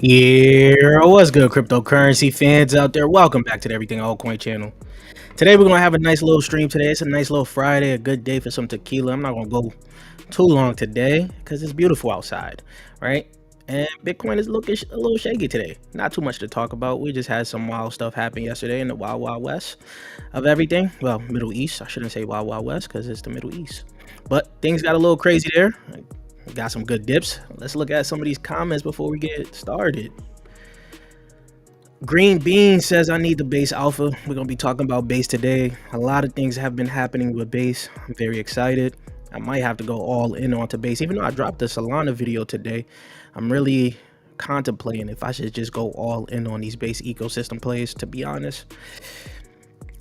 Yeah, what's good, cryptocurrency fans out there? Welcome back to the Everything Altcoin channel. Today we're gonna have a nice little stream. Today it's a nice little Friday, a good day for some tequila. I'm not gonna go too long today because it's beautiful outside, right? And Bitcoin is looking a little shaky today. Not too much to talk about. We just had some wild stuff happen yesterday in the wild, wild west of everything. Well, Middle East. I shouldn't say wild, wild west because it's the Middle East. But things got a little crazy there. Got some good dips. Let's look at some of these comments before we get started. Green Bean says, I need the base alpha. We're going to be talking about base today. A lot of things have been happening with base. I'm very excited. I might have to go all in onto base. Even though I dropped the Solana video today, I'm really contemplating if I should just go all in on these base ecosystem plays, to be honest.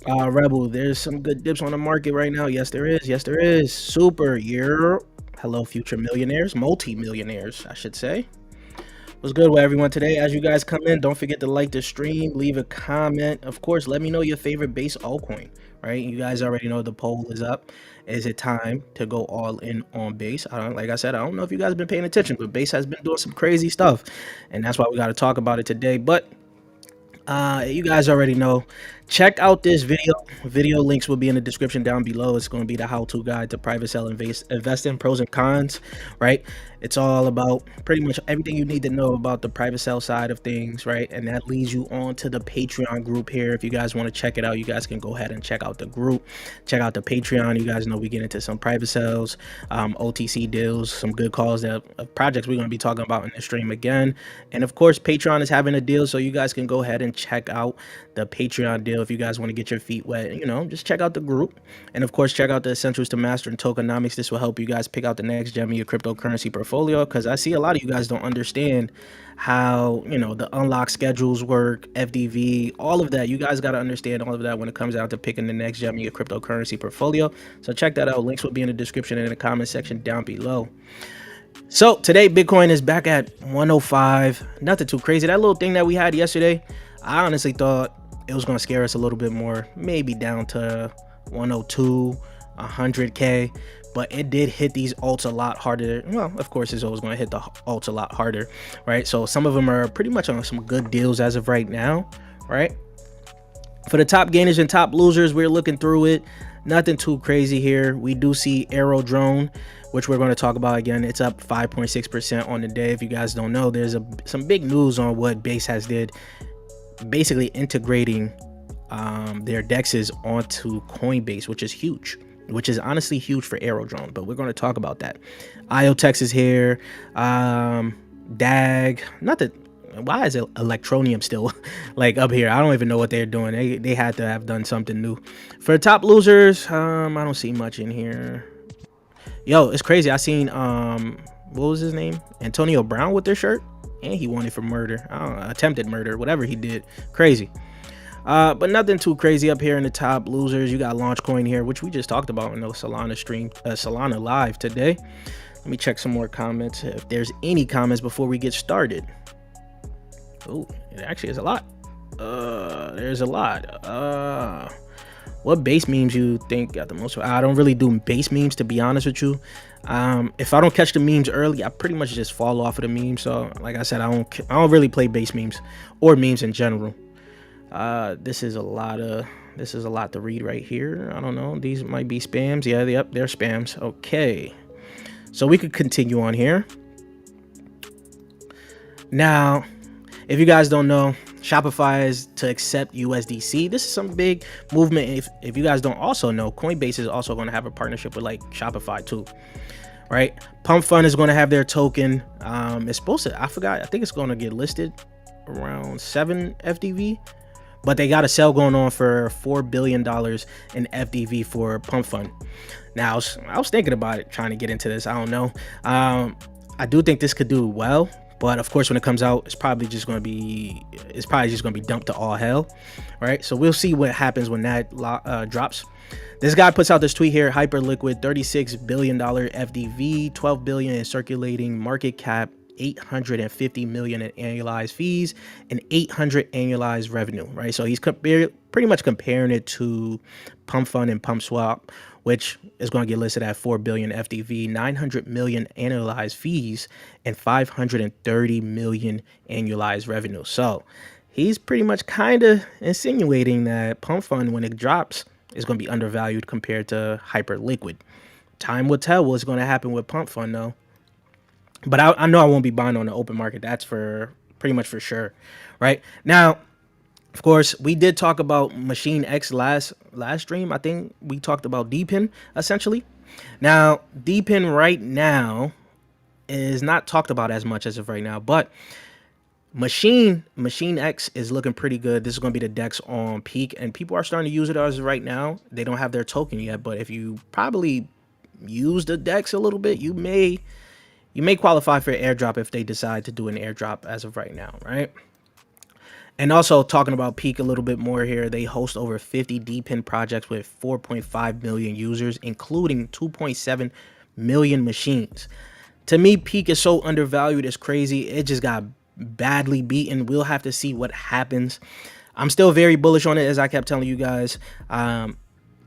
Rebel, there's some good dips on the market right now. Yes, there is. Yes, there is. Super. Yeah. Hello, future millionaires, multi-millionaires, I should say. What's good with everyone today? As you guys come in, don't forget to like the stream, leave a comment. Of course, let me know your favorite base altcoin, right? You guys already know the poll is up. Is it time to go all in on base? Like I said, I don't know if you guys have been paying attention, but base has been doing some crazy stuff. And that's why we got to talk about it today. But you guys already know, check out this video links will be in the description down below. It's going to be the how-to guide to private sell investing, pros and cons, right? It's all about pretty much everything you need to know about the private sell side of things, right? And that leads you on to the Patreon group here. If you guys want to check it out, you guys can go ahead and check out the group, check out the Patreon. You guys know we get into some private sales, OTC deals, some good calls that projects we're going to be talking about in the stream again. And of course, Patreon is having a deal, so you guys can go ahead and check out the Patreon deal if you guys want to get your feet wet. You know, just check out the group, and of course check out the essentials to mastering tokenomics. This will help you guys pick out the next gem of your cryptocurrency portfolio, because I see a lot of you guys don't understand how, you know, the unlock schedules work, FDV, all of that. You guys got to understand all of that when it comes out to picking the next gem of your cryptocurrency portfolio. So check that out. Links will be in the description and in the comment section down below. So today Bitcoin is back at 105. Nothing too crazy. That little thing that we had yesterday, I honestly thought it was going to scare us a little bit more, maybe down to 102, 100K, but it did hit these alts a lot harder. Well, of course, it's always going to hit the alts a lot harder, right? So some of them are pretty much on some good deals as of right now, right? For the top gainers and top losers, we're looking through it. Nothing too crazy here. We do see Aerodrome, which we're going to talk about again. It's up 5.6% on the day. If you guys don't know, there's some big news on what Base has did, basically integrating their dexes onto Coinbase, which is huge, which is honestly huge for Aerodrome, but we're going to talk about that. IoTex is here. DAG, not that, why is Electronium still like up here? I don't even know what they're doing. They had to have done something new. For the top losers, I don't see much in here. Yo, it's crazy. I seen what was his name, Antonio Brown, with their shirt, and he wanted for murder. I don't know, attempted murder, whatever he did. Crazy. But nothing too crazy up here in the top losers. You got Launchcoin here, which we just talked about in the Solana stream, Solana live today. Let me check some more comments, if there's any comments before we get started. Oh, it actually is a lot. There's a lot. What base memes you think got the most? I don't really do base memes, to be honest with you. If I don't catch the memes early, I pretty much just fall off of the memes. So like I said, I don't really play base memes or memes in general. This is a lot to read right here. I don't know, these might be spams. Yeah, they're spams. Okay, so we could continue on here. Now, if you guys don't know, Shopify is to accept USDC. This is some big movement. If you guys don't also know, Coinbase is also going to have a partnership with like Shopify too, right? Pump Fund is going to have their token. It's supposed to, I think it's going to get listed around 7 FDV, but they got a sale going on for $4 billion in FDV for Pump Fund. Now, I was thinking about it, trying to get into this. I don't know. I do think this could do well. But of course, when it comes out, it's probably just going to be dumped to all hell, right? So we'll see what happens when that drops. This guy puts out this tweet here: Hyperliquid, $36 billion FDV, 12 billion in circulating market cap, 850 million in annualized fees, and 800 annualized revenue, right? So he's pretty much comparing it to Pump Fund and Pump Swap, which is going to get listed at 4 billion FDV, 900 million annualized fees, and 530 million annualized revenue. So he's pretty much kind of insinuating that Pump Fund, when it drops, is going to be undervalued compared to Hyperliquid. Time will tell what's going to happen with Pump Fund, though. But I know I won't be buying on the open market. That's for pretty much for sure, right? Now, of course, we did talk about Machine X last stream. I think we talked about DPIN essentially. Now, DPIN right now is not talked about as much as of right now, but Machine X is looking pretty good. This is going to be the DEX on peak, and people are starting to use it as of right now. They don't have their token yet, but if you probably use the DEX a little bit, you may qualify for airdrop if they decide to do an airdrop as of right now, right? And also talking about Peak a little bit more here, they host over 50 DPIN projects with 4.5 million users, including 2.7 million machines. To me, Peak is so undervalued, it's crazy. It just got badly beaten. We'll have to see what happens. I'm still very bullish on it, as I kept telling you guys.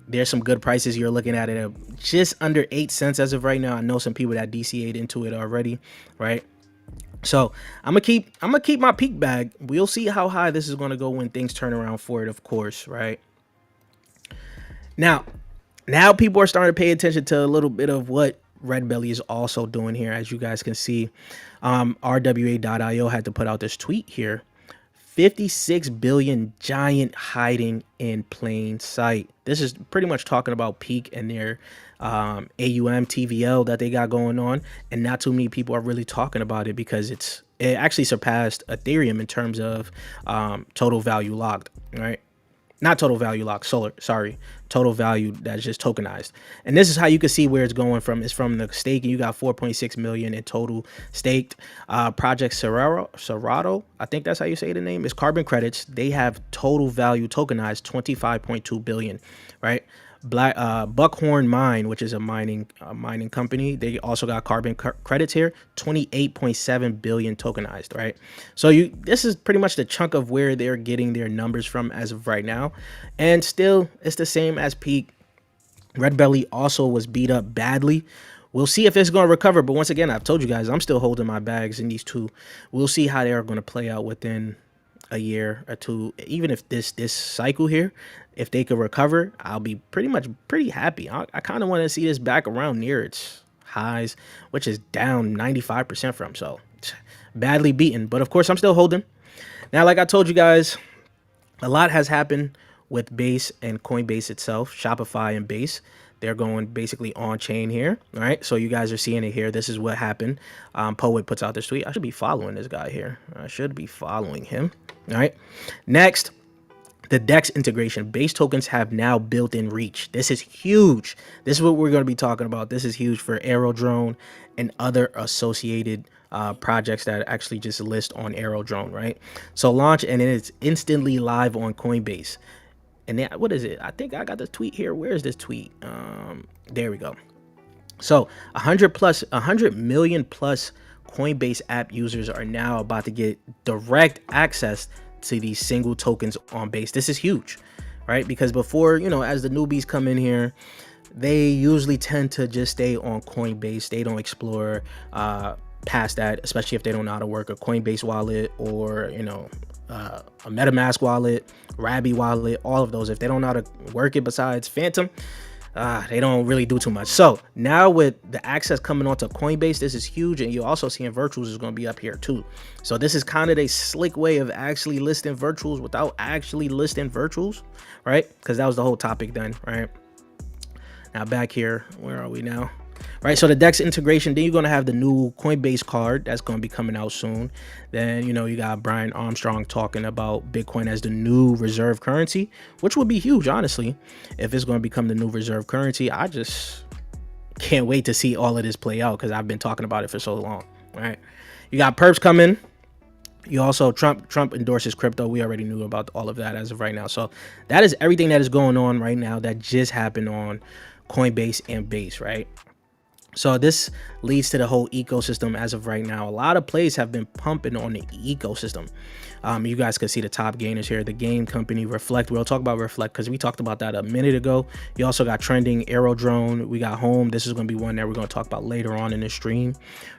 There's some good prices. You're looking at it at just under 8 cents as of right now. I know some people that DCA'd into it already, right? So I'm gonna keep my Peak bag. We'll see how high this is gonna go when things turn around for it, of course, right? Now people are starting to pay attention to a little bit of what Red Belly is also doing here. As you guys can see, RWA.io had to put out this tweet here. 56 billion giant hiding in plain sight. This is pretty much talking about Peak and their AUM TVL that they got going on, and not too many people are really talking about it because it actually surpassed Ethereum in terms of total value locked, right? Not total value locked, total value that's just tokenized. And this is how you can see where it's going from. It's from the staking. You got 4.6 million in total staked. Project Serato, I think that's how you say the name, is carbon credits. They have total value tokenized 25.2 billion, right? Buckhorn Mine, which is a mining company, they also got carbon credits here, 28.7 billion tokenized, right? So this is pretty much the chunk of where they're getting their numbers from as of right now. And still, it's the same as Peak. Red Belly also was beat up badly. We'll see if it's going to recover. But once again, I've told you guys, I'm still holding my bags in these two. We'll see how they are going to play out within a year or two. Even if this cycle here, if they could recover, I'll be pretty happy. I kind of want to see this back around near its highs, which is down 95% from. So badly beaten. But of course, I'm still holding. Now, like I told you guys, a lot has happened with Base and Coinbase itself, Shopify and Base. They're going basically on chain here. All right. So you guys are seeing it here. This is what happened. Poet puts out this tweet. I should be following this guy here. I should be following him. All right. Next, the DEX integration. Base tokens have now built-in reach. This is huge. This is what we're going to be talking about. This is huge for Aerodrome and other associated projects that actually just list on Aerodrome, right? So launch, and then it's instantly live on Coinbase. And then, what is it? I think I got the tweet here. Where is this tweet? There we go. So 100 million plus Coinbase app users are now about to get direct access to these single tokens on Base. This is huge, right? Because before, as the newbies come in here, they usually tend to just stay on Coinbase. They don't explore past that, especially if they don't know how to work a Coinbase wallet or, a MetaMask wallet, Rabby wallet, all of those. If they don't know how to work it besides Phantom, they don't really do too much. So now with the access coming onto Coinbase, this is huge. And you're also seeing virtuals is going to be up here too. So this is kind of a slick way of actually listing virtuals without actually listing virtuals, right? Because that was the whole topic then, right? Now back here, where are we now? Right, so the DEX integration, then you're going to have the new Coinbase card that's going to be coming out soon. Then, you got Brian Armstrong talking about Bitcoin as the new reserve currency, which would be huge, honestly, if it's going to become the new reserve currency. I just can't wait to see all of this play out because I've been talking about it for so long, right? You got perps coming. You also, Trump endorses crypto. We already knew about all of that as of right now. So that is everything that is going on right now that just happened on Coinbase and Base, right? So this leads to the whole ecosystem as of right now. A lot of plays have been pumping on the ecosystem. You guys can see the top gainers here. The game company Reflect. We'll talk about Reflect because we talked about that a minute ago. You also got trending Aerodrome. We got Home. This is going to be one that we're going to talk about later on in the stream,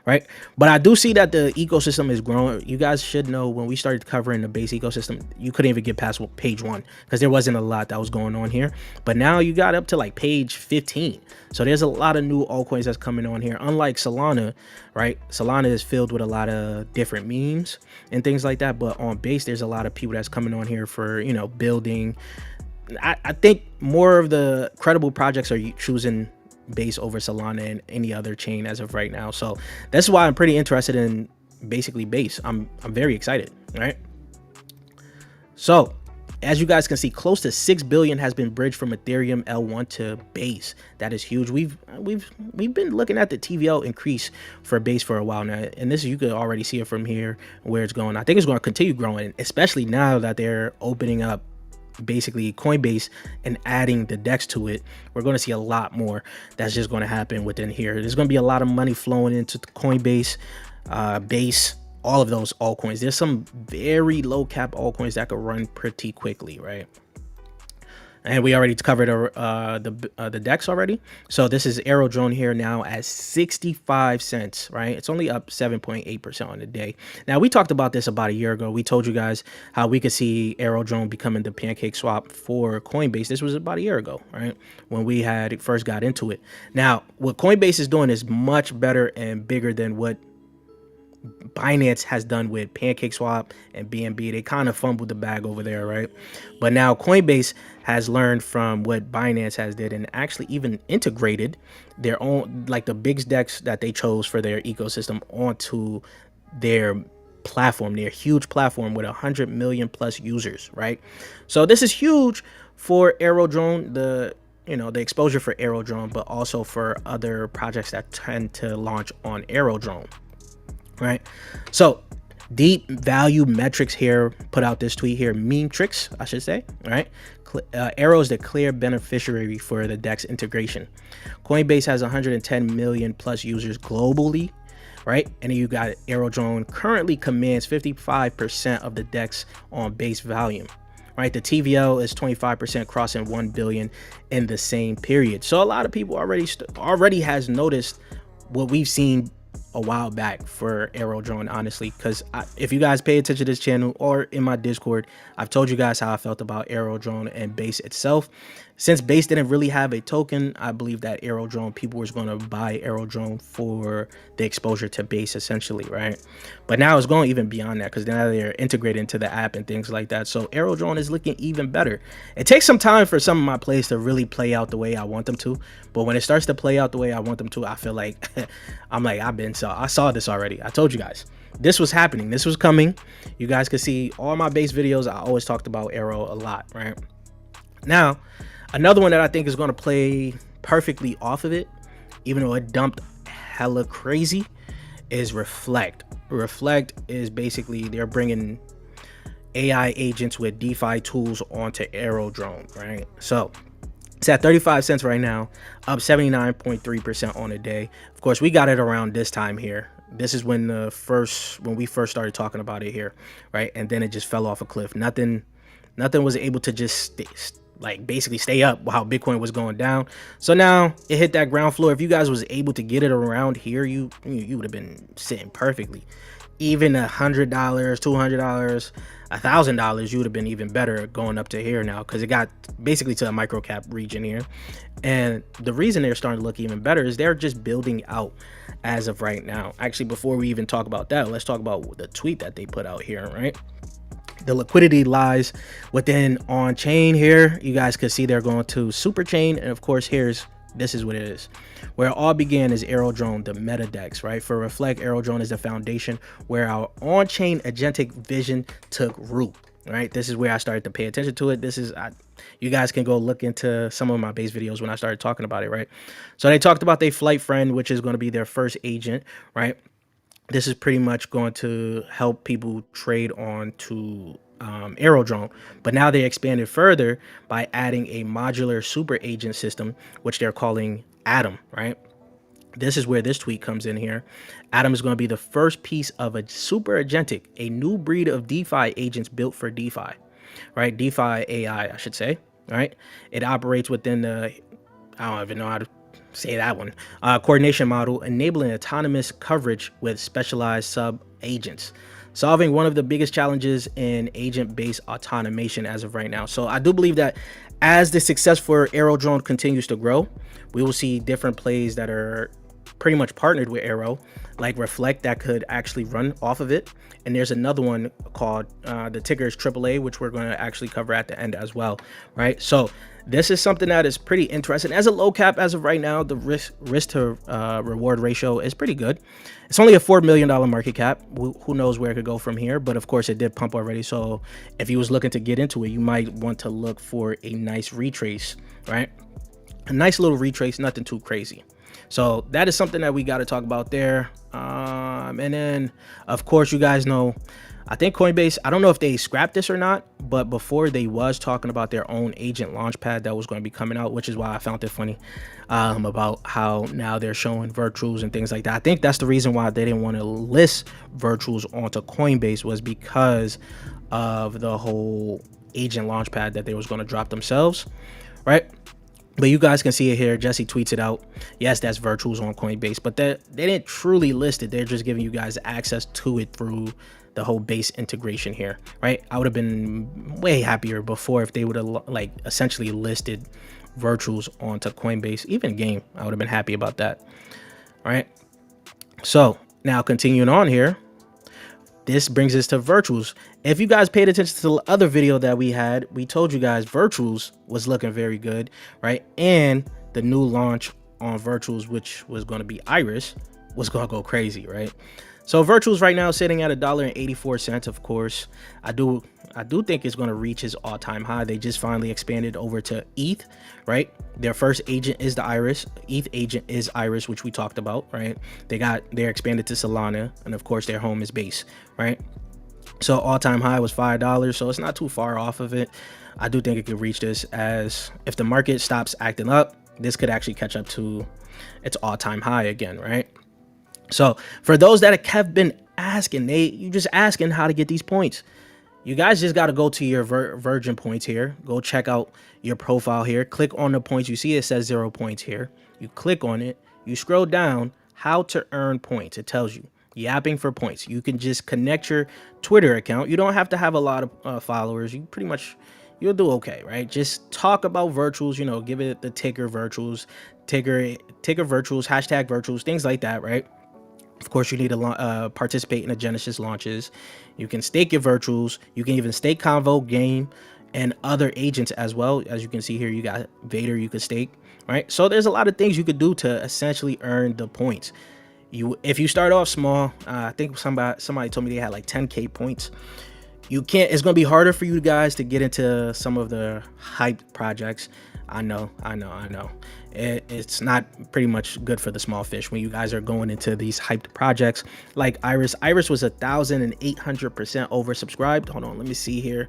right? But I do see that the ecosystem is growing. You guys should know when we started covering the base ecosystem, you couldn't even get past page 1 because there wasn't a lot that was going on here. But now you got up to like page 15. So there's a lot of new altcoins that's coming on here. Unlike Solana, right? Solana is filled with a lot of different memes and things like that. But on base, there's a lot of people that's coming on here for, you know, building. I think more of the credible projects are choosing base over Solana and any other chain as of right now. So that's why I'm pretty interested in basically base. I'm very excited, right? So as you guys can see, close to 6 billion has been bridged from Ethereum L1 to base. That is huge. We've been looking at the TVL increase for base for a while now, and this, you could already see it from here where it's going. I think it's going to continue growing, especially now that they're opening up basically Coinbase and adding the DEX to it. We're going to see a lot more that's just going to happen within here. There's going to be a lot of money flowing into Coinbase, base, all of those altcoins. There's some very low cap altcoins that could run pretty quickly, right? And we already covered the DEX already. So this is Aerodrome here now at 65 cents, right? It's only up 7.8% on the day. Now, we talked about this about a year ago. We told you guys how we could see Aerodrome becoming the pancake swap for Coinbase. This was about a year ago, right? When we had first got into it. Now, what Coinbase is doing is much better and bigger than what Binance has done with PancakeSwap and BNB. They kind of fumbled the bag over there, right? But now Coinbase has learned from what Binance has did and actually even integrated their own, like the big DEX that they chose for their ecosystem onto their platform, their huge platform with 100 million plus users, right? So this is huge for Aerodrome, the exposure for Aerodrome, but also for other projects that tend to launch on Aerodrome. Right, so Deep Value Metrics here put out this tweet here, meme tricks, I should say, right? Arrow is the clear beneficiary for the DEX integration. Coinbase has 110 million plus users globally, right? And then you got Aerodrome currently commands 55% of the DEX on base volume, right? The TVL is 25%, crossing 1 billion in the same period. So a lot of people already has noticed what we've seen a while back for Aerodrome, honestly, because if you guys pay attention to this channel or in my Discord, I've told you guys how I felt about Aerodrome and base itself. Since base didn't really have a token, I believe that Aerodrome, people was going to buy Aerodrome for the exposure to base, essentially, right? But now it's going even beyond that because now they're integrated into the app and things like that. So Aerodrome is looking even better. It takes some time for some of my plays to really play out the way I want them to, but when it starts to play out the way I want them to, I feel like I saw this already. I told you guys this was happening. This was coming. You guys can see all my base videos. I always talked about Aero a lot, right? Now, another one that I think is going to play perfectly off of it, even though it dumped hella crazy, is Reflect. Reflect is basically they're bringing AI agents with DeFi tools onto Aerodrome, right? So it's at 35 cents right now, up 79.3% on a day. Of course, we got it around this time here. This is when we first started talking about it here, right? And then it just fell off a cliff. Nothing was able to just basically stay up while Bitcoin was going down. So now it hit that ground floor. If you guys was able to get it around here, you would have been sitting perfectly. Even $100, $200, $1,000, you would have been even better going up to here now, because it got basically to a micro cap region here. And the reason they're starting to look even better is they're just building out as of right now. Actually, before we even talk about that, let's talk about the tweet that they put out here, right? The liquidity lies within on chain here. You guys can see they're going to super chain, and of course this is what it is. Where it all began is Aerodrome, the meta DEX, right? For Reflect, Aerodrome is the foundation where our on-chain agentic vision took root, right? This is where I started to pay attention to it. You guys can go look into some of my base videos when I started talking about it, right? So they talked about their flight friend, which is going to be their first agent, right? This is pretty much going to help people trade on to Aerodrome, but now they expanded further by adding a modular super agent system, which they're calling Atom, right? This is where this tweet comes in here. Atom is going to be the first piece of a super agentic, a new breed of DeFi agents built for DeFi, right? DeFi AI, I should say, right? It operates within the, I don't even know how to say that one, coordination model, enabling autonomous coverage with specialized sub agents, solving one of the biggest challenges in agent-based automation as of right now. So I do believe that as the success for Aerodrome continues to grow, we will see different plays that are pretty much partnered with Aero, like Reflect, that could actually run off of it. And there's another one called the ticker is AAA, which we're going to actually cover at the end as well, right? So this is something that is pretty interesting. As a low cap as of right now, the risk to reward ratio is pretty good. It's only a $4 million market cap. Who knows where it could go from here? But of course, it did pump already. So if you was looking to get into it, you might want to look for a nice retrace, right? A nice little retrace, nothing too crazy. So that is something that we got to talk about there. And then, of course, you guys know, I think Coinbase, I don't know if they scrapped this or not, but before they was talking about their own agent Launchpad that was going to be coming out, which is why I found it funny about how now they're showing virtuals and things like that. I think that's the reason why they didn't want to list virtuals onto Coinbase, was because of the whole agent Launchpad that they was going to drop themselves, right? But you guys can see it here. Jesse tweets it out. Yes, that's virtuals on Coinbase, but they didn't truly list it. They're just giving you guys access to it through the whole base integration here, right? I would have been way happier before if they would have like essentially listed virtuals onto Coinbase. Even game, I would have been happy about that, right? So now continuing on here, this brings us to virtuals. If you guys paid attention to the other video that we had, we told you guys virtuals was looking very good, right? And the new launch on virtuals, which was going to be Iris, was going to go crazy, right? So virtuals right now sitting at $1.84. Of course, I do think it's going to reach its all-time high. They just finally expanded over to ETH, right? Their first agent is the Iris. ETH agent is Iris, which we talked about, right? They're expanded to Solana, and of course their home is Base, right? So all-time high was $5, so it's not too far off of it. I do think it could reach this, as if the market stops acting up, this could actually catch up to its all-time high again, right? So for those that have been asking, you just asking how to get these points. You guys just got to go to your Virgin points here. Go check out your profile here. Click on the points. You see it says 0 points here. You click on it. You scroll down. How to earn points. It tells you. Yapping for points. You can just connect your Twitter account. You don't have to have a lot of followers. You pretty much, you'll do okay, right? Just talk about virtuals. You know, give it the ticker virtuals, ticker virtuals, hashtag virtuals, things like that, right? Of course, you need to participate in the Genesis launches. You can stake your virtuals. You can even stake Convo, Game, and other agents as well. As you can see here, you got Vader you could stake, right? So there's a lot of things you could do to essentially earn the points. If you start off small, I think somebody told me they had like 10K points. It's going to be harder for you guys to get into some of the hyped projects. I know. It's not pretty much good for the small fish when you guys are going into these hyped projects like Iris. Iris was 1,800% oversubscribed. Hold on, let me see here.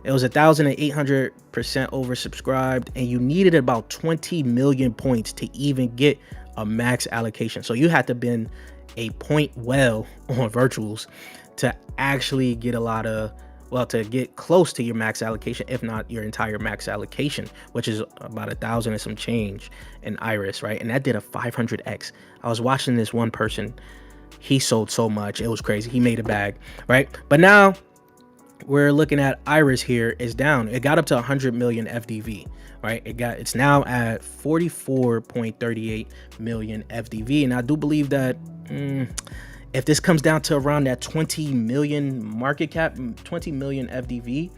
It was 1,800% oversubscribed, and you needed about 20 million points to even get a max allocation. So you had to been a point well on virtuals to actually get a lot of, well, to get close to your max allocation, if not your entire max allocation, which is about 1,000 and some change in Iris, right? And that did a 500x. I was watching this one person, he sold so much, it was crazy. He made a bag, right? But now we're looking at Iris here is down. It got up to 100 million FDV, right? It's now at 44.38 million FDV, and I do believe that if this comes down to around that 20 million market cap, 20 million FDV,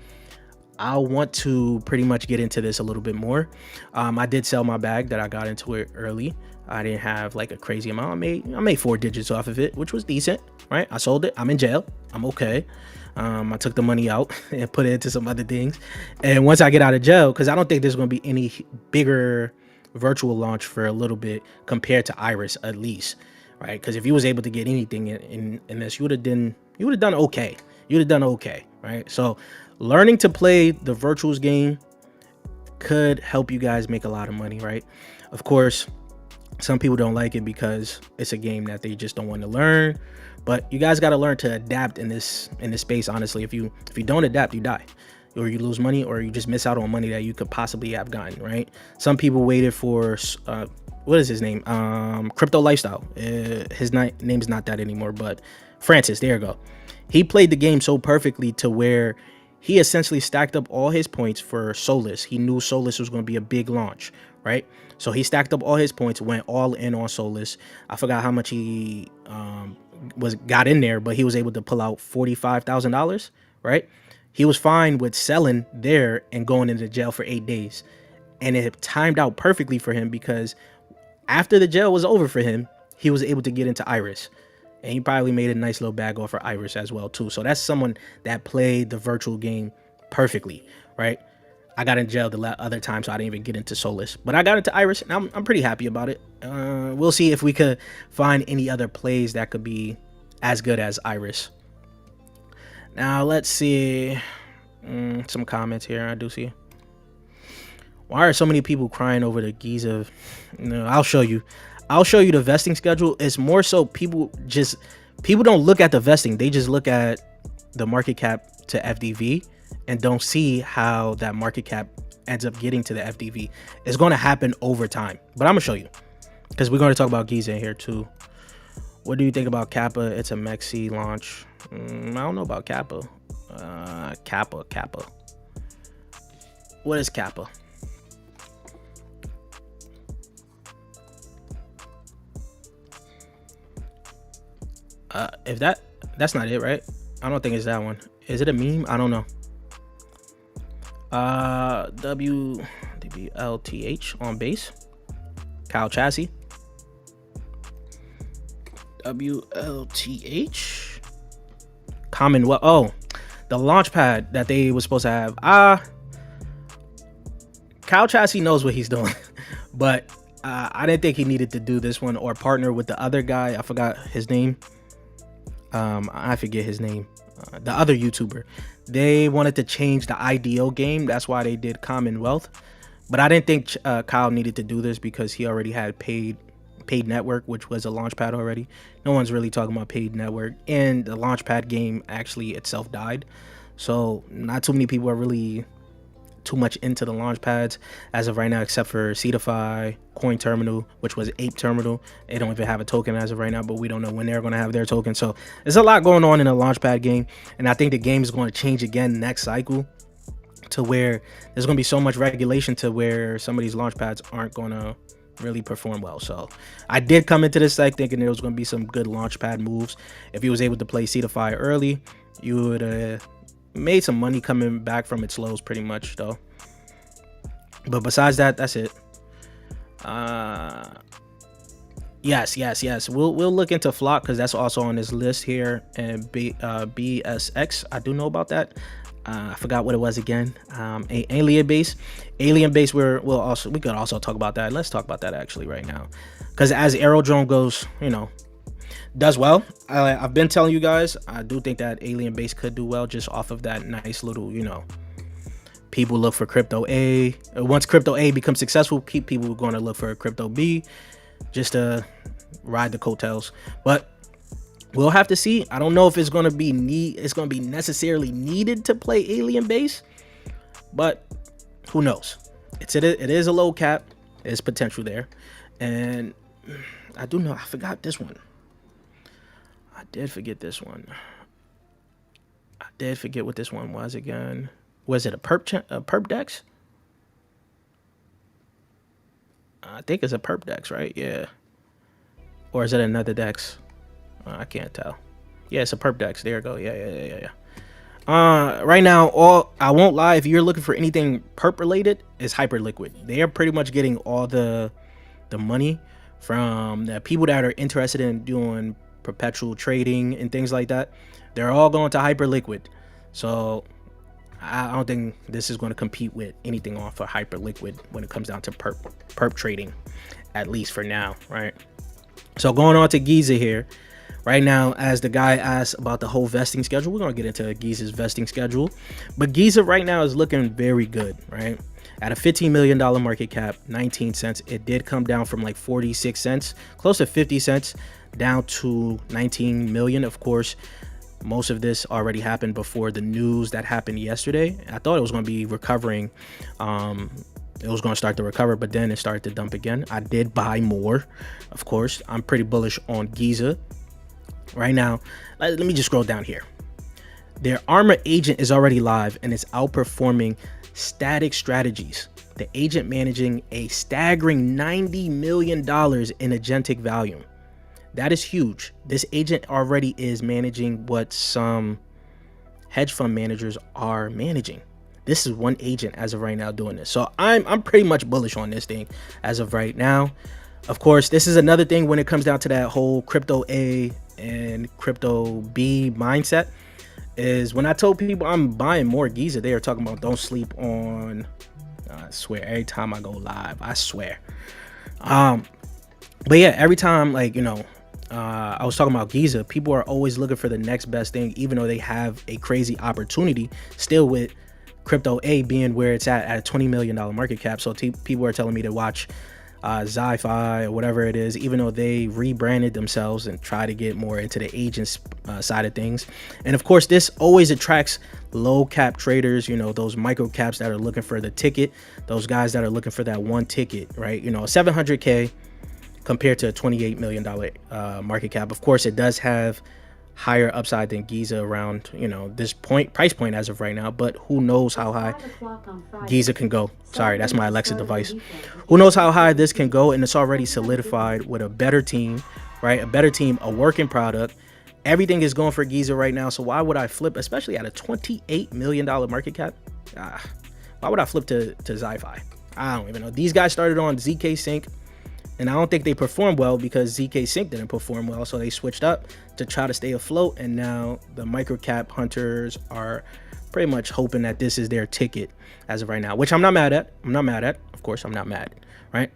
I'll want to pretty much get into this a little bit more. I did sell my bag that I got into it early. I didn't have like a crazy amount. I made 4 digits off of it, which was decent, right? I sold it. I'm in jail. I'm okay. I took the money out and put it into some other things. And once I get out of jail, because I don't think there's going to be any bigger virtual launch for a little bit compared to Iris, at least. Right, because if you was able to get anything in this, you would have done okay. You'd have done okay, right? So learning to play the virtuals game could help you guys make a lot of money, right? Of course, Some people don't like it because it's a game that they just don't want to learn. But you guys got to learn to adapt in this space. Honestly, if you don't adapt, you die, or you lose money, or you just miss out on money that you could possibly have gotten. Right? Some people waited for what is his name? Crypto Lifestyle. His name's not that anymore, but Francis. There you go. He played the game so perfectly to where he essentially stacked up all his points for Solus. He knew Solus was going to be a big launch, right? So he stacked up all his points, went all in on Solus. I forgot how much he got in there, but he was able to pull out $45,000, right? He was fine with selling there and going into jail for 8 days. And it timed out perfectly for him because after the jail was over for him, he was able to get into Iris. And he probably made a nice little bag off for Iris as well too. So that's someone that played the virtual game perfectly, right? I got in jail the other time, so I didn't even get into Solus. But I got into Iris, and I'm pretty happy about it. We'll see if we could find any other plays that could be as good as Iris. Now, let's see. Some comments here. I do see. Why are so many people crying over the Giza? No, I'll show you. I'll show you the vesting schedule. It's more so people don't look at the vesting. They just look at the market cap to FDV and don't see how that market cap ends up getting to the FDV. It's going to happen over time, but I'm gonna show you because we're going to talk about Giza here too. What do you think about Kappa? It's a Mexi launch. I don't know about Kappa. Kappa. What is Kappa? If that's not it, right? I don't think it's that one. Is it a meme? I don't know. WLTH on base. Kyle Chassis. WLTH. Commonwealth. Oh, the Launchpad that they were supposed to have. Kyle Chassis knows what he's doing, but I didn't think he needed to do this one or partner with the other guy. I forgot his name. I forget his name. The other YouTuber. They wanted to change the IDO game. That's why they did Commonwealth. But I didn't think Kyle needed to do this because he already had paid network, which was a Launchpad already. No one's really talking about paid network. And the Launchpad game actually itself died. So not too many people are really too much into the Launchpads as of right now, except for Cetify, Coin Terminal, which was Ape Terminal. They don't even have a token as of right now, but we don't know when they're going to have their token. So there's a lot going on in the Launchpad game, and I think the game is going to change again next cycle to where there's going to be so much regulation to where some of these Launchpads aren't going to really perform well. So I did come into this site thinking there was going to be some good Launchpad moves. If you was able to play Cetify early, you would made some money coming back from its lows pretty much though. But besides that, that's it. Yes, we'll look into Flock because that's also on this list here, and BSX, I do know about that. I forgot what it was again. Alien Base we could also talk about that. Let's talk about that actually right now, because as Aerodrome goes, does well. I've been telling you guys, I do think that Alien Base could do well just off of that nice little, people look for Crypto A. Once Crypto A becomes successful, people are going to look for Crypto B just to ride the coattails. But we'll have to see. I don't know if it's going to be necessarily needed to play Alien Base, but who knows? It is a low cap. There's potential there. And I do know, I forgot this one. I did forget this one. I did forget what this one was again. Was it a perp dex? I think it's a perp dex, right? Yeah. Or is it another dex? I can't tell. Yeah, it's a perp dex. There you go. Yeah. Right now, I won't lie, if you're looking for anything perp related, it's Hyperliquid. They are pretty much getting all the money from the people that are interested in doing perpetual trading and things like that. They're all going to Hyperliquid. So I don't think this is going to compete with anything off of Hyperliquid when it comes down to perp trading, at least for now, right? So going on to Giza here. Right now, as the guy asked about the whole vesting schedule, we're going to get into Giza's vesting schedule. But Giza right now is looking very good, right? At a $15 million market cap, 19 cents. It did come down from like 46 cents, close to 50 cents, down to 19 million. Of course, most of this already happened before the news that happened yesterday. I thought it was going to be recovering. It was going to start to recover, but then it started to dump again. I did buy more. Of course, I'm pretty bullish on Giza right now. Let me just scroll down here. Their Armor agent is already live and it's outperforming static strategies. The agent managing a staggering $90 million in agentic value. That is huge. This agent already is managing what some hedge fund managers are managing. This is one agent as of right now doing this. So I'm pretty much bullish on this thing as of right now. Of course, this is another thing when it comes down to that whole crypto A and crypto B mindset, is when I told people I'm buying more Giza, they are talking about don't sleep on, I swear, every time I go live, I swear. But yeah, every time, like, you know, I was talking about Giza, people are always looking for the next best thing, even though they have a crazy opportunity still with crypto A being where it's at a $20 million market cap. So people are telling me to watch Zi-Fi or whatever it is, even though they rebranded themselves and try to get more into the agents side of things. And of course, this always attracts low cap traders, you know, those micro caps that are looking for the ticket, those guys that are looking for that one ticket, right? You know, 700K compared to a $28 million market cap. Of course, it does have higher upside than Giza around, you know, this price point as of right now, but who knows how high Giza can go. Sorry, that's my Alexa device. Who knows how high this can go, and it's already solidified with a better team, right? A better team, a working product. Everything is going for Giza right now, so why would I flip, especially at a $28 million market cap? Why would I flip to Zi-Fi? I don't even know. These guys started on ZK Sync, and I don't think they performed well because ZK Sync didn't perform well. So they switched up to try to stay afloat. And now the microcap hunters are pretty much hoping that this is their ticket as of right now, which I'm not mad at. I'm not mad at. Of course, I'm not mad. Right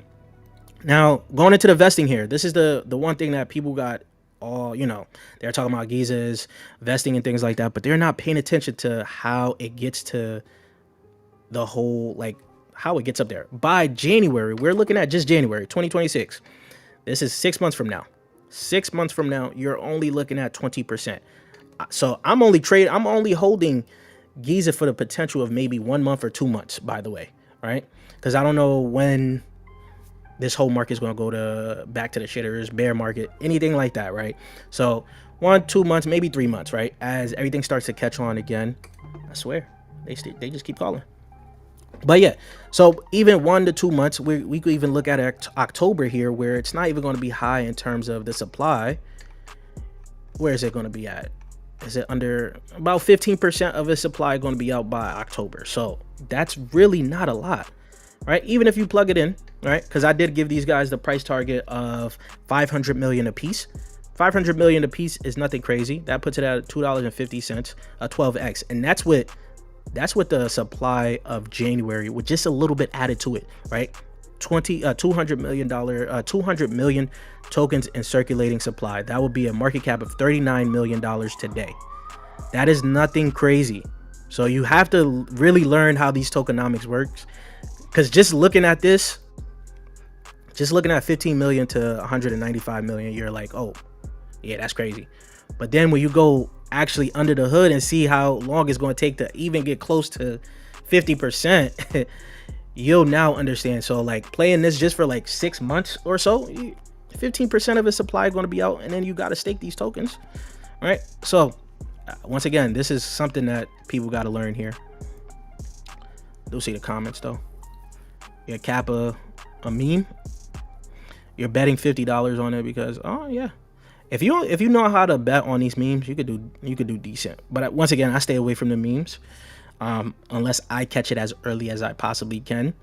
now, going into the vesting here, this is the one thing that people got all, you know, they're talking about Giza's vesting and things like that, but they're not paying attention to how it gets to the whole, like, how it gets up there. By January, we're looking at just January 2026. This is 6 months from now. 6 months from now, you're only looking at 20%. So I'm only holding Giza for the potential of maybe 1 month or 2 months, by the way, right? Because I don't know when this whole market is going to go to back to the shitters, bear market, anything like that, right? So 1, 2 months, maybe 3 months, right? As everything starts to catch on again, I swear, they just keep calling. But yeah, so even 1 to 2 months, we could even look at October here, where it's not even going to be high in terms of the supply. Where is it going to be at? Is it under about 15% of its supply going to be out by October? So that's really not a lot, right? Even if you plug it in, right? Because I did give these guys the price target of 500 million a piece. 500 million a piece is nothing crazy. That puts it at $2.50, a 12x, and that's with the supply of January, with just a little bit added to it, right? $200 million tokens in circulating supply. That would be a market cap of $39 million today. That is nothing crazy. So you have to really learn how these tokenomics works, because just looking at this, just looking at 15 million to 195 million, you're like, oh yeah, that's crazy. But then when you go actually under the hood and see how long it's going to take to even get close to 50%, you'll now understand. So like playing this just for like 6 months or so, 15% of its supply going to be out, and then you got to stake these tokens, right? So once again, this is something that people got to learn here. You'll see the comments though. Your Kappa, a meme, you're betting $50 on it because, oh yeah, if you know how to bet on these memes, you could do decent. But once again, I stay away from the memes unless I catch it as early as I possibly can.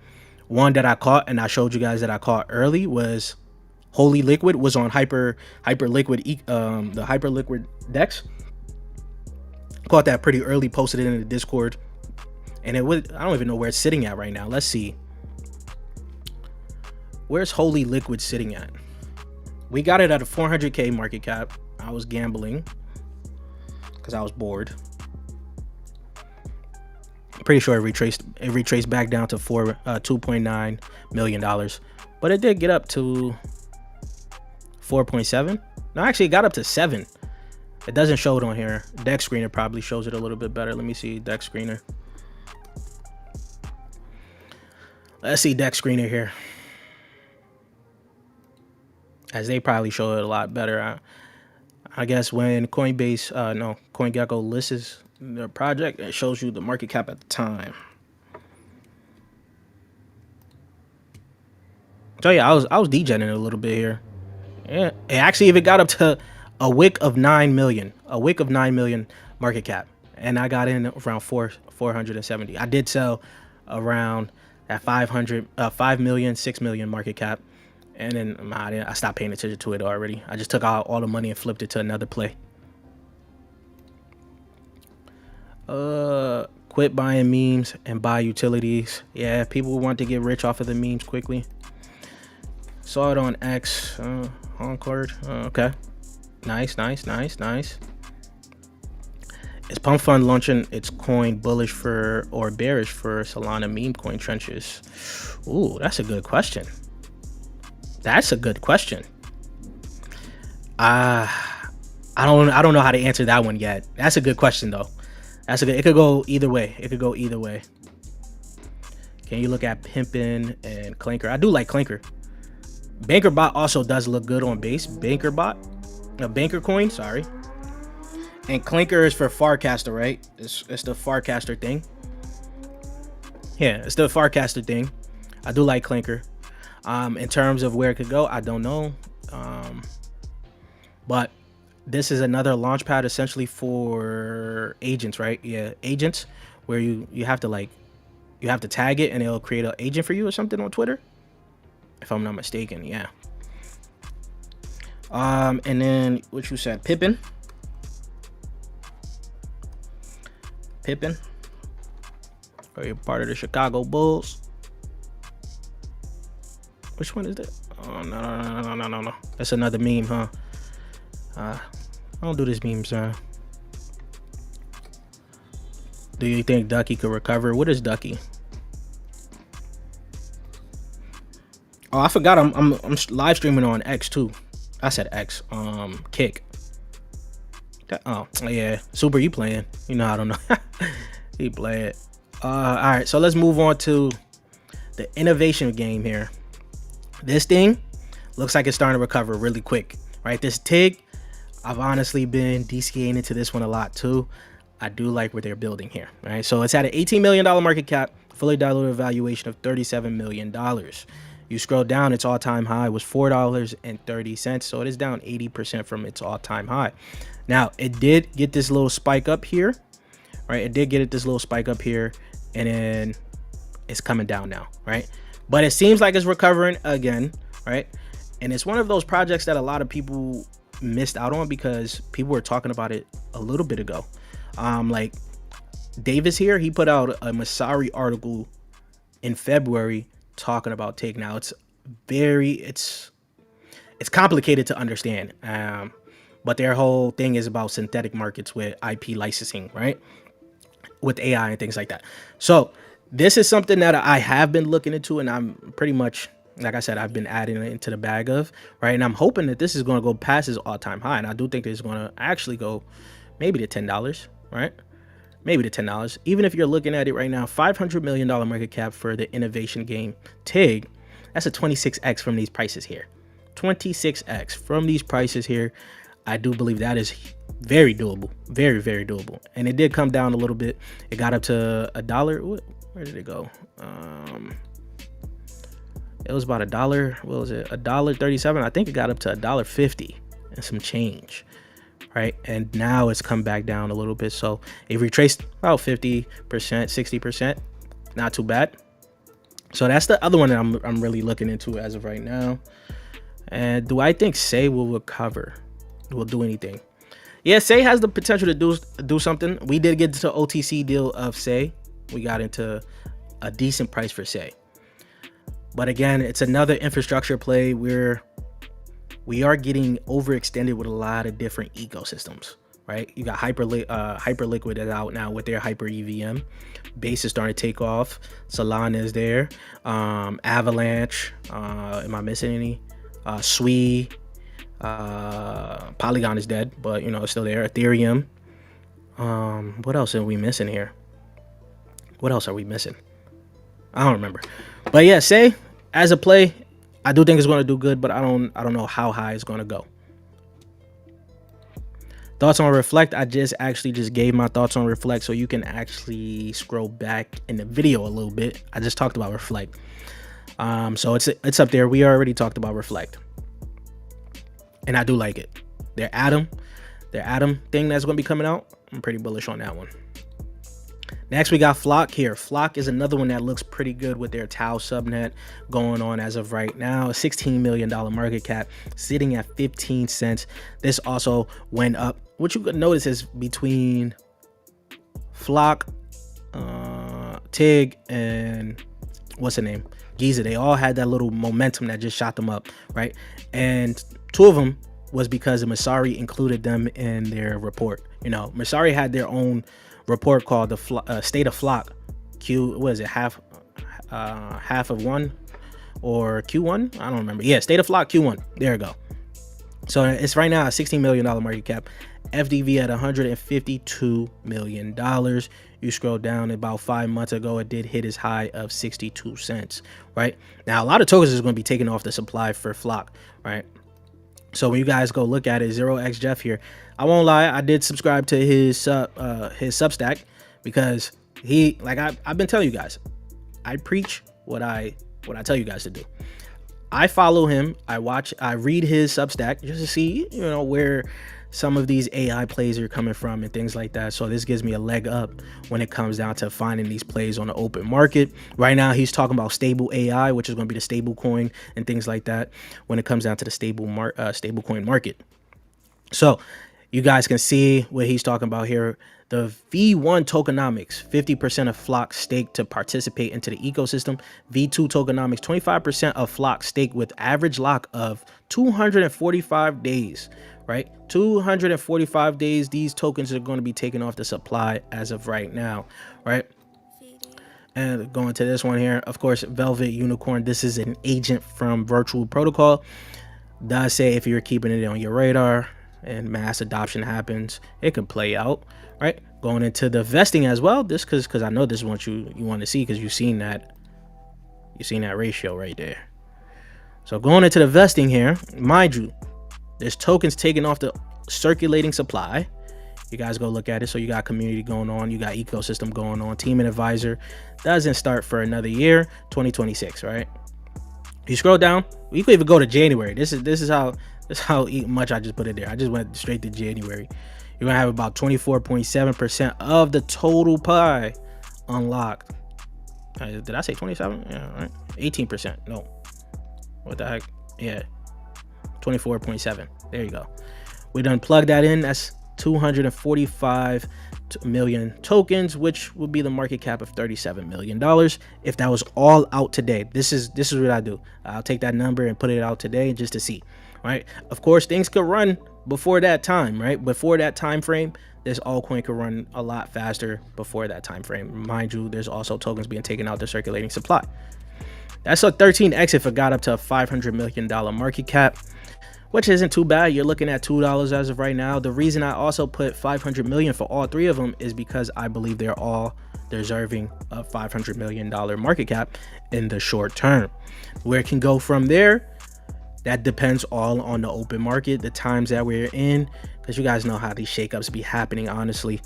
One that I caught, and I showed you guys that I caught early, was Holy Liquid was on Hyper Liquid, the Hyper Liquid Dex. Caught that pretty early, posted it in the Discord, and it was, I don't even know where it's sitting at right now. Let's see. Where's Holy Liquid sitting at? We got it at a 400K market cap. I was gambling because I was bored. Pretty sure it retraced back down to $2.9 million, but it did get up to 4.7. No, actually it got up to 7. It doesn't show it on here. Deck Screener probably shows it a little bit better. Let me see Deck Screener. Let's see Deck Screener here, as they probably show it a lot better. I guess when Coinbase, no, CoinGecko lists their project, it shows you the market cap at the time. So yeah, I was degenning it a little bit here. Yeah, it actually even got up to a wick of 9 million, market cap, and I got in around 470. I did sell around at 5 million, 6 million market cap, and then I stopped paying attention to it already. I just took out all the money and flipped it to another play. Quit buying memes and buy utilities. Yeah, people want to get rich off of the memes quickly. Saw it on X. Concord. Okay. Nice. Is Pump Fund launching its coin bullish for or bearish for Solana meme coin trenches? Ooh, that's a good question. I don't know how to answer that one yet. That's a good question though. It could go either way. Can you look at Pimpin and Clinker? I do like Clinker. BankerBot also does look good on Base. Banker coin, sorry. And Clinker is for Farcaster, right? It's the Farcaster thing. Yeah, it's the Farcaster thing. I do like Clinker. In terms of where it could go, I don't know. But this is another launchpad essentially for agents, right? Yeah, agents, where you have to tag it and it'll create an agent for you or something on Twitter, if I'm not mistaken. Yeah. And then what you said, Pippin. Are you part of the Chicago Bulls? Which one is that? Oh, no. That's another meme, huh? I don't do this memes, Do you think Ducky could recover? What is Ducky? Oh, I forgot. I'm live streaming on X too. I said X. Kick. Oh yeah, Super, you playing? You know I don't know. He play it. All right, so let's move on to the innovation game here. This thing looks like it's starting to recover really quick, right? This TIG, I've honestly been DCAing into this one a lot too. I do like what they're building here, right? So it's at an $18 million market cap, fully diluted valuation of $37 million. You scroll down, its all-time high was $4.30, so it is down 80% from its all-time high. Now, it did get this little spike up here, right? And then it's coming down now, right? But it seems like it's recovering again, right? And it's one of those projects that a lot of people missed out on because people were talking about it a little bit ago. Like Davis here, he put out a Masari article in February talking about TIG. Now it's complicated to understand, but their whole thing is about synthetic markets with IP licensing, right, with AI and things like that. So this is something that I have been looking into, and I'm pretty much, like I said, I've been adding it into the bag of, right? And I'm hoping that this is going to go past its all-time high, and I do think it's going to actually go maybe to $10, right? Maybe to $10. Even if you're looking at it right now, $500 million market cap for the innovation game TIG, that's a 26x from these prices here. 26x from these prices here. I do believe that is very doable. Very, very doable. And it did come down a little bit. It got up to $1. Where did it go? It was about $1. What was it? $1.37. I think it got up to $1.50 and some change. Right, and now it's come back down a little bit, so it retraced about 50%, 60%. Not too bad. So that's the other one that I'm really looking into as of right now. And do I think Say will recover? Will do anything? Yeah, Say has the potential to do something. We did get to OTC deal of Say. We got into a decent price for Say, but again, it's another infrastructure play where we are getting overextended with a lot of different ecosystems, right? You got Hyperliquid is out now with their Hyper EVM. Base is starting to take off. Solana is there. Avalanche. Am I missing any? Sui. Polygon is dead, but you know, it's still there. Ethereum. What else are we missing here? What else are we missing? I don't remember. But yeah, say as a play, I do think it's going to do good, but I don't know how high it's going to go. Thoughts on Reflect. I just gave my thoughts on Reflect, so you can actually scroll back in the video a little bit. I just talked about Reflect. So it's up there. We already talked about Reflect, and I do like it. Their Atom thing that's going to be coming out, I'm pretty bullish on that one. Next, we got Flock here. Flock is another one that looks pretty good with their Tau subnet going on as of right now. A $16 million market cap, sitting at 15 cents. This also went up. What you could notice is between Flock, Tig, and what's the name? Giza. They all had that little momentum that just shot them up, right? And two of them was because Messari included them in their report. You know, Messari had their own report called the State of Flock. What is it? Half of one or Q1? I don't remember. Yeah, State of Flock Q1. There you go. So it's right now a $16 million market cap. FDV at $152 million. You scroll down about 5 months ago, it did hit as high of 62 cents, right? Now, a lot of tokens is going to be taken off the supply for Flock, right? So when you guys go look at it, 0x Jeff here, I won't lie, I did subscribe to his Substack because he, like I've been telling you guys, I preach what I tell you guys to do. I follow him, I read his Substack just to see, you know, where some of these AI plays are coming from and things like that. So this gives me a leg up when it comes down to finding these plays on the open market. Right now, he's talking about stable AI, which is going to be the stable coin and things like that when it comes down to the stable coin market. So you guys can see what he's talking about here. The V1 tokenomics, 50% of Flock stake to participate into the ecosystem. V2 tokenomics, 25% of Flock stake with average lock of 245 days, right? 245 days. These tokens are going to be taken off the supply as of right now, right? And going to this one here, of course, Velvet Unicorn. This is an agent from Virtual Protocol. Does say if you're keeping it on your radar and mass adoption happens, it could play out, right? Going into the vesting as well. This because I know this is what you want to see, because you've seen that ratio right there. So going into the vesting here, mind you, there's tokens taken off the circulating supply. You guys go look at it. So you got community going on, you got ecosystem going on. Team and advisor doesn't start for another year, 2026, right? You scroll down, you could even go to January. This is how much I just put it there. I just went straight to January. You're gonna have about 24.7% of the total pie unlocked. Did I say 27? Yeah, right. 18%. No. What the heck? Yeah. 24.7. There you go. We done plug that in. That's 245 million tokens, which would be the market cap of $37 million if that was all out today. This is what I do. I'll take that number and put it out today just to see, right? Of course, things could run before that time, right? Before that time frame, this altcoin could run a lot faster before that time frame. Mind you, there's also tokens being taken out the circulating supply. That's a 13x if it got up to a $500 million market cap, which isn't too bad. You're looking at $2 as of right now. The reason I also put 500 million for all three of them is because I believe they're all deserving of $500 million market cap in the short term. Where it can go from there, that depends all on the open market, the times that we're in, because you guys know how these shakeups be happening, honestly.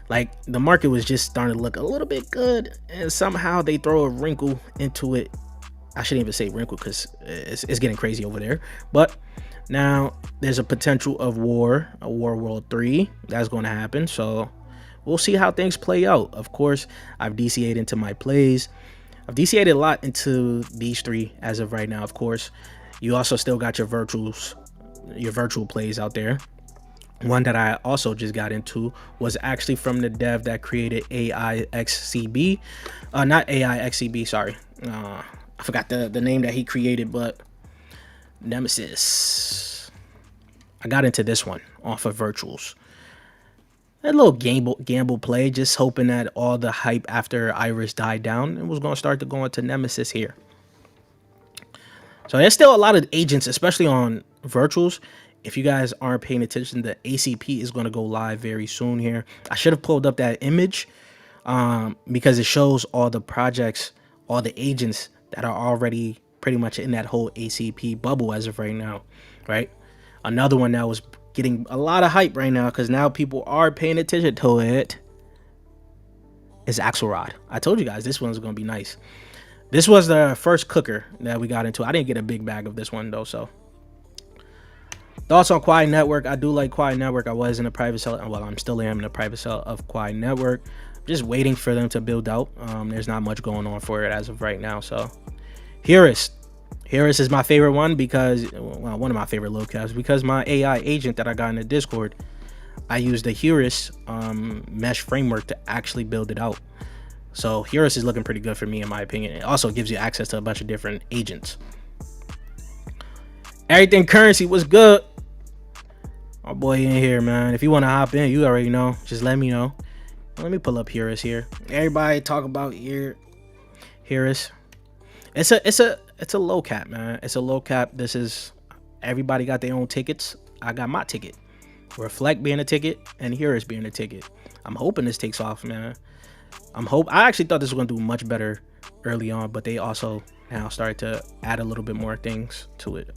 Like, the market was just starting to look a little bit good, and somehow they throw a wrinkle into it. I shouldn't even say wrinkle, because it's getting crazy over there. But now there's a potential of war, a World 3 that's going to happen. So we'll see how things play out. Of course, I've DCA'd into my plays. I've DCA'd a lot into these three as of right now. Of course, you also still got your virtual plays out there. One that I also just got into was actually from the dev that created AIXCB. Not AIXCB, sorry. I forgot the name that he created, but Nemesis. I got into this one off of virtuals. a little gamble play, just hoping that all the hype after Iris died down and was going to start to go into Nemesis here. So there's still a lot of agents, especially on virtuals. If you guys aren't paying attention, the ACP is going to go live very soon here. I should have pulled up that image because it shows all the projects, all the agents that are already pretty much in that whole ACP bubble as of right now, right? Another one that was getting a lot of hype right now because now people are paying attention to it is Axelrod. I told you guys this one's going to be nice. This was the first cooker that we got into. I didn't get a big bag of this one though. So thoughts on Quiet Network. I do like Quiet Network. I was in a private sale. Well, I'm still in a private sale of Quiet Network. Just waiting for them to build out. There's not much going on for it as of right now. So Heuris is my favorite one because, well, one of my favorite low caps because my AI agent that I got in the Discord, I used the Heuris mesh framework to actually build it out. So Heuris is looking pretty good for me in my opinion. It also gives you access to a bunch of different agents. Everything Currency was good. Our boy in here, man. If you want to hop in, you already know. Just let me know. Let me pull up Heuris here. Everybody talk about Heuris. It's a low cap, man. It's a low cap. This is, everybody got their own tickets. I got my ticket. Reflect being a ticket and Heuris being a ticket. I'm hoping this takes off, man. I actually thought this was going to do much better early on, but they also now started to add a little bit more things to it.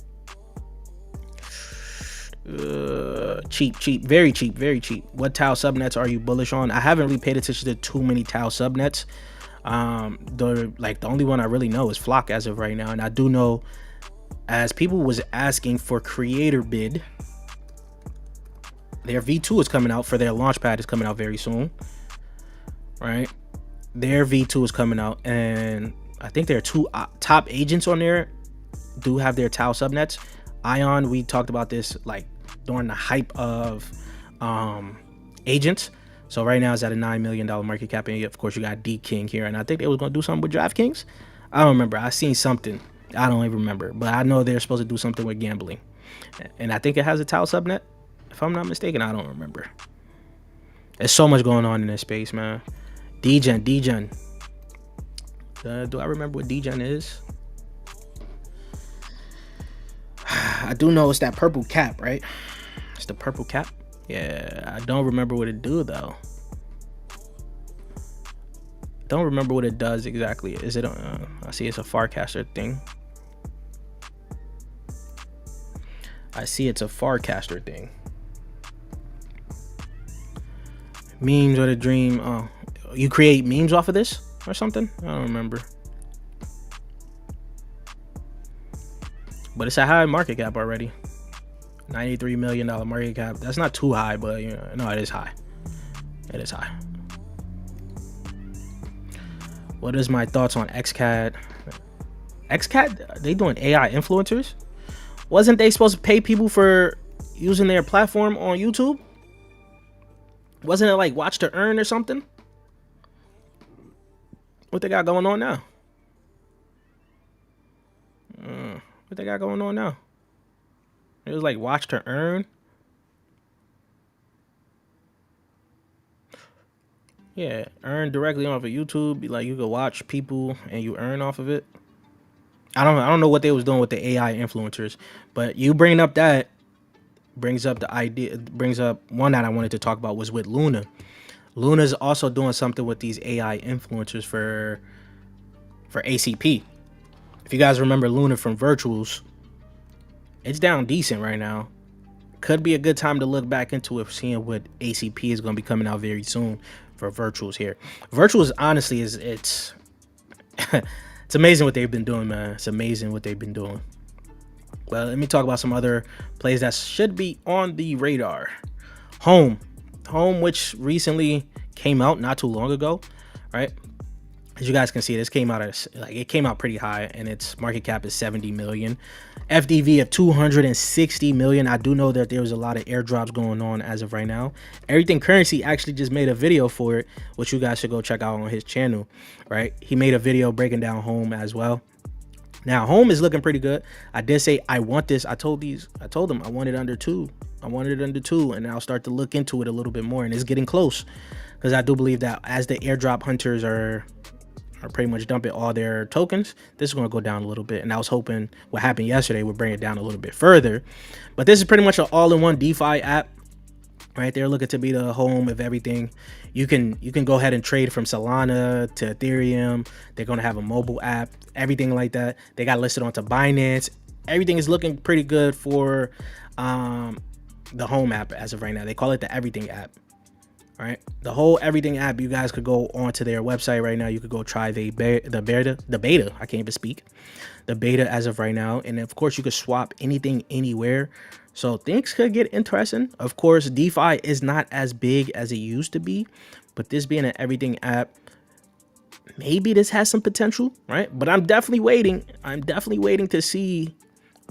Cheap, very cheap. What tau subnets are you bullish on? I haven't really paid attention to too many tau subnets. The only one I really know is Flock as of right now, and I do know, as people was asking for creator bid, their V2 is coming out for their Launchpad is coming out very soon, right? Their V2 is coming out, and I think there are two top agents on there do have their tau subnets. Ion, we talked about this like during the hype of agents. So right now it's at a $9 million market cap, and of course you got D King here, and I think they was gonna do something with DraftKings. I don't remember. I seen something. I don't even remember, but I know they're supposed to do something with gambling, and I think it has a tau subnet. If I'm not mistaken, I don't remember. There's so much going on in this space, man. Degen. Do I remember what Degen is? I do know it's that purple cap, right? It's the purple cap. Yeah, I don't remember what it do though. Don't remember what it does exactly. Is it? I see it's a Farcaster thing. I see it's a Farcaster thing. Memes or the dream. Oh, you create memes off of this or something? I don't remember. But it's a high market cap already. $93 million market cap. That's not too high, but you know, no, it is high. It is high. What is my thoughts on XCAD? XCAD, they doing AI influencers? Wasn't they supposed to pay people for using their platform on YouTube? Wasn't it like watch to earn or something? What they got going on now? What they got going on now? It was like watch to earn. Yeah, earn directly off of YouTube. Like you could watch people and you earn off of it. I don't know what they was doing with the AI influencers, but you bringing up that brings up the idea. Brings up one that I wanted to talk about was with Luna. Luna's also doing something with these AI influencers for ACP. If you guys remember Luna from Virtuals, it's down decent right now. Could be a good time to look back into it, seeing what ACP is going to be coming out very soon for Virtuals here. Virtuals, honestly, it's it's amazing what they've been doing, man. It's amazing what they've been doing. Well, let me talk about some other plays that should be on the radar. Home, which recently came out not too long ago, right? As you guys can see, this came out as it came out pretty high, and its market cap is 70 million, FDV of 260 million. I do know that there was a lot of airdrops going on as of right now. Everything Currency actually just made a video for it, which you guys should go check out on his channel, right? He made a video breaking down Home as well. Now Home is looking pretty good. I did say I want this. I told them I want it under 2. I want it under 2, and I'll start to look into it a little bit more. And it's getting close, because I do believe that as the airdrop hunters are pretty much dumping all their tokens, this is going to go down a little bit. And I was hoping what happened yesterday would bring it down a little bit further. But this is pretty much an all-in-one DeFi app. Right, they're looking to be the home of everything. You can go ahead and trade from Solana to Ethereum. They're going to have a mobile app, everything like that. They got listed onto Binance. Everything is looking pretty good for the home app as of right now. They call it the Everything app. All right, the whole Everything app. You guys could go onto their website right now. You could go try the beta. I can't even speak. The beta as of right now, and of course you could swap anything anywhere. So things could get interesting. Of course, DeFi is not as big as it used to be, but this being an Everything app, maybe this has some potential, right? But I'm definitely waiting. I'm definitely waiting to see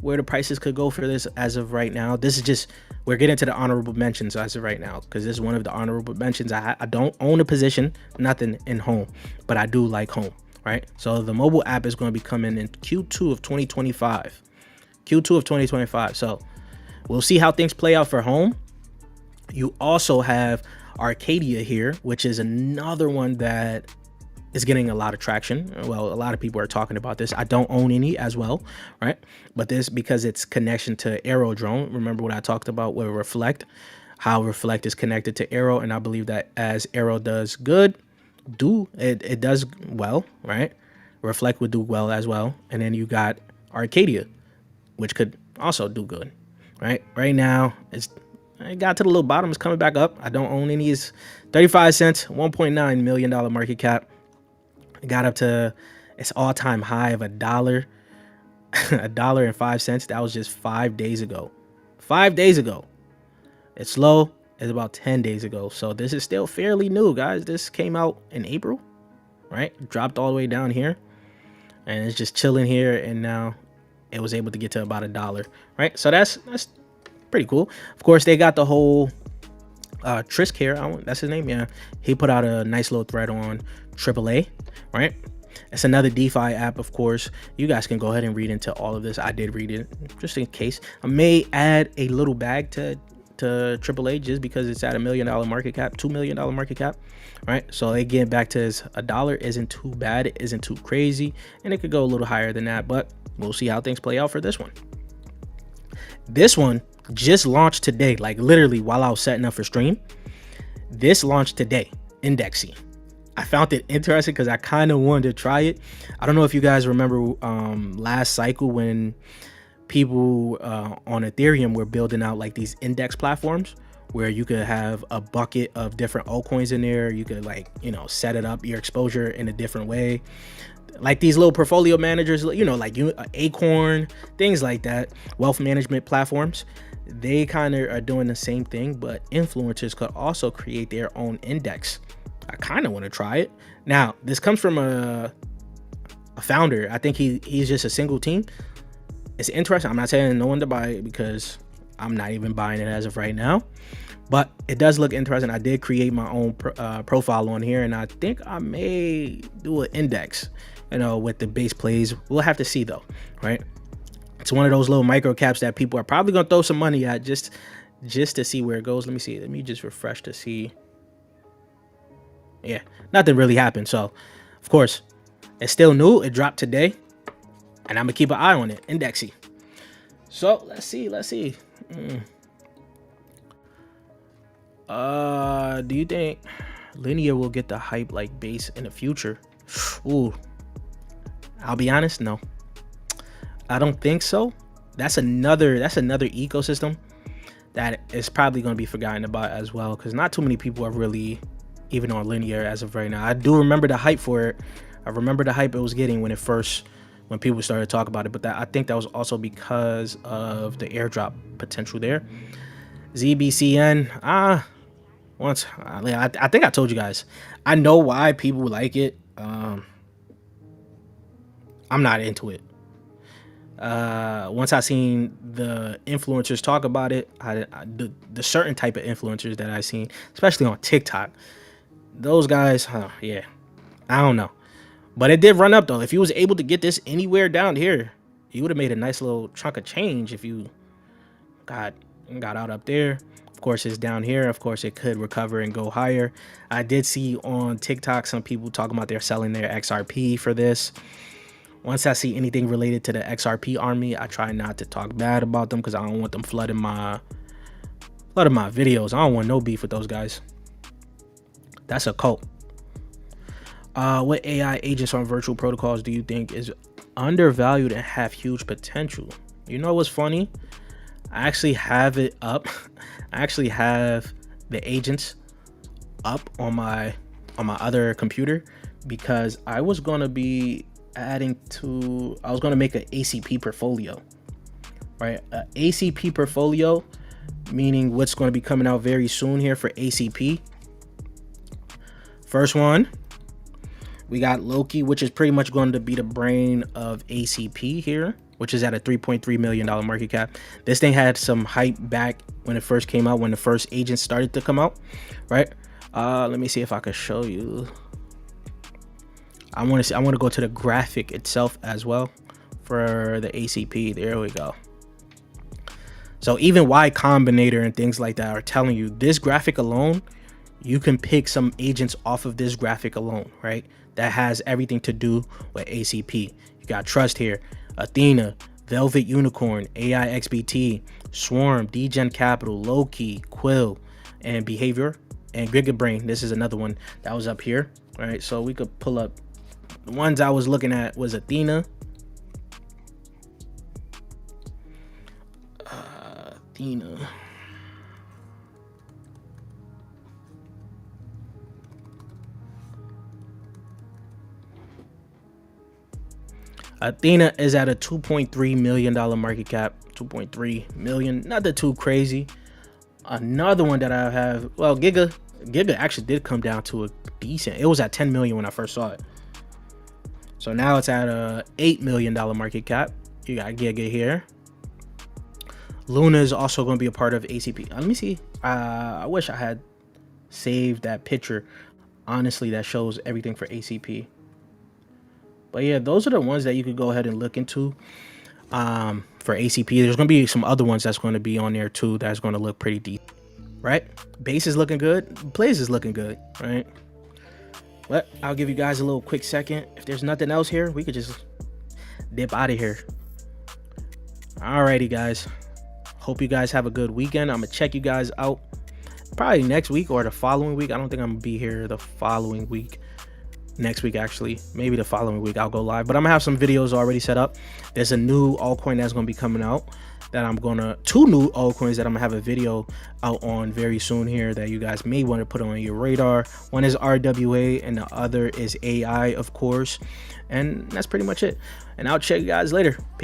where the prices could go for this as of right now. This is just, we're getting to the honorable mentions as of right now, because this is one of the honorable mentions. I don't own a position, nothing in home, but I do like home, right? So the mobile app is going to be coming in Q2 of 2025. Q2 of 2025. So we'll see how things play out for home. You also have Arcadia here, which is another one that is getting a lot of traction. Well, a lot of people are talking about this. I don't own any as well, right? But this, because it's connection to Aerodrome. Remember what I talked about with Reflect, how Reflect is connected to Aero, and I believe that as Aero does good, it does well, right? Reflect would do well as well. And then you got Arcadia, which could also do good. Right now, it got to the little bottom. It's coming back up. I don't own any. It's 35 cents, $1.9 million market cap. It got up to its all-time high of $1, $1.05. That was just 5 days ago. 5 days ago. It's low. It's about 10 days ago. So this is still fairly new, guys. This came out in April, right? Dropped all the way down here, and it's just chilling here, and now it was able to get to about $1, right? So that's pretty cool. Of course, they got the whole Trisk here. That's his name. Yeah, he put out a nice little thread on AAA, right? It's another DeFi app. Of course, you guys can go ahead and read into all of this. I did read it just in case. I may add a little bag to AAA just because it's at $1 million market cap, $2 million market cap, right? So again, back to this, $1 isn't too bad, it isn't too crazy, and it could go a little higher than that, but we'll see how things play out for this one. This one just launched today, like literally while I was setting up for stream. This launched today, Indexy. I found it interesting because I kind of wanted to try it. I don't know if you guys remember last cycle when people on Ethereum were building out like these index platforms where you could have a bucket of different altcoins in there. You could, like, you know, set it up, your exposure in a different way. Like these little portfolio managers, you know, like Acorn, things like that, wealth management platforms. They kind of are doing the same thing, but influencers could also create their own index. I kind of want to try it. Now, this comes from a founder. I think he's just a single team. It's interesting. I'm not telling no one to buy it because I'm not even buying it as of right now, but it does look interesting. I did create my own profile on here, and I think I may do an index, you know, with the base plays. We'll have to see though, right? It's one of those little micro caps that people are probably gonna throw some money at just to see where it goes. Let me see. Let me just refresh to see. Yeah, nothing really happened. So, of course, it's still new. It dropped today, and I'm gonna keep an eye on it. Indexy. So let's see. Do you think linear will get the hype like base in the future? Ooh, I'll be honest, no. I don't think so. That's another ecosystem that is probably going to be forgotten about as well, because not too many people are really even on linear as of right now. I do remember the hype for it. I remember the hype it was getting when people started talking about it, but I think that was also because of the airdrop potential there. ZBCN, I think I told you guys, I know why people like it. I'm not into it. Once I seen the influencers talk about it, the certain type of influencers that I seen, especially on TikTok, those guys, yeah, I don't know. But it did run up though. If you was able to get this anywhere down here, you would have made a nice little chunk of change. If you, God, got out up there. Of course, it's down here. Of course, it could recover and go higher. I did see on TikTok some people talking about they're selling their XRP for this. Once I see anything related to the XRP army, I try not to talk bad about them because I don't want them flooding my videos. I don't want no beef with those guys. That's a cult. What AI agents on virtual protocols do you think is undervalued and have huge potential? You know what's funny? I actually have it up. I actually have the agents up on my other computer because I was gonna be I was gonna make an ACP portfolio, right? An ACP portfolio, meaning what's going to be coming out very soon here for ACP. First one, we got Loki, which is pretty much going to be the brain of ACP here, which is at a $3.3 million market cap. This thing had some hype back when it first came out, when the first agents started to come out, right? Let me see if I can show you. I want to go to the graphic itself as well for the ACP. There we go. So even Y Combinator and things like that are telling you this graphic alone, you can pick some agents off of this graphic alone, right? That has everything to do with ACP. You got Trust here, Athena, Velvet Unicorn, AI XBT, Swarm, Degen Capital, Loki, Quill, and Behavior, and GigaBrain. This is another one that was up here, right? So we could pull up. The ones I was looking at was Athena. Athena is at a $2.3 million market cap. 2.3 million, not that too crazy. Another one that I have, well, Giga actually did come down to a decent. It was at 10 million when I first saw it. So now it's at a $8 million market cap. You got Giga here. Luna is also going to be a part of ACP. Let me see. I wish I had saved that picture, honestly, that shows everything for ACP. But yeah, those are the ones that you could go ahead and look into for ACP. There's going to be some other ones that's going to be on there too that's going to look pretty deep, right? Base is looking good. Blaze is looking good, right? But I'll give you guys a little quick second. If there's nothing else here, we could just dip out of here. Alrighty, guys. Hope you guys have a good weekend. I'm going to check you guys out probably next week or the following week. I don't think I'm going to be here the following week. Next week, actually. Maybe the following week I'll go live. But I'm going to have some videos already set up. There's a new altcoin that's going to be coming out that I'm going to... Two new altcoins that I'm going to have a video out on very soon here that you guys may want to put on your radar. One is RWA and the other is AI, of course. And that's pretty much it. And I'll check you guys later. Peace.